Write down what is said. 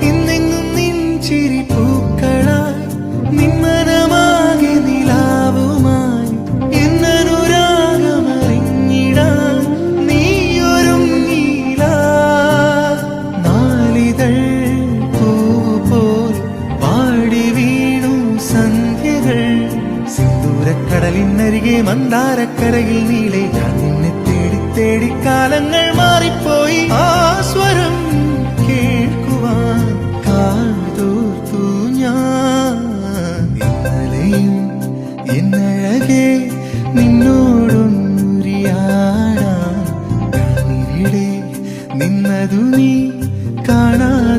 ഇന്നെങ്ങും നിൻ ചിരി പൂക്കളായി നിന്മനമാകെ നിലാവുമായി എന്നനുരാഗമറിഞ്ഞിടാൻ നീയൊരുങ്ങിയില്ല. നാളിതൾ പൂപോൽ പാടി വീണു സന്ധ്യകൾ സിന്ദൂരക്കടലിനരികെ മന്ദാരക്കരയിൽ നീളെ ഞാൻ നിന്നെ തേടി തേടി കാലങ്ങൾ മാറിപ്പോയി. ആ സ്വരം കേൾക്കുവാൻ കാതോർത്തു ഞാൻ. ഇന്നലെയും എന്നഴകെ നിന്നോടൊന്നുരിയാടാൻ കണ്ണിവിടെ നിന്നതു നീ കാണാതെ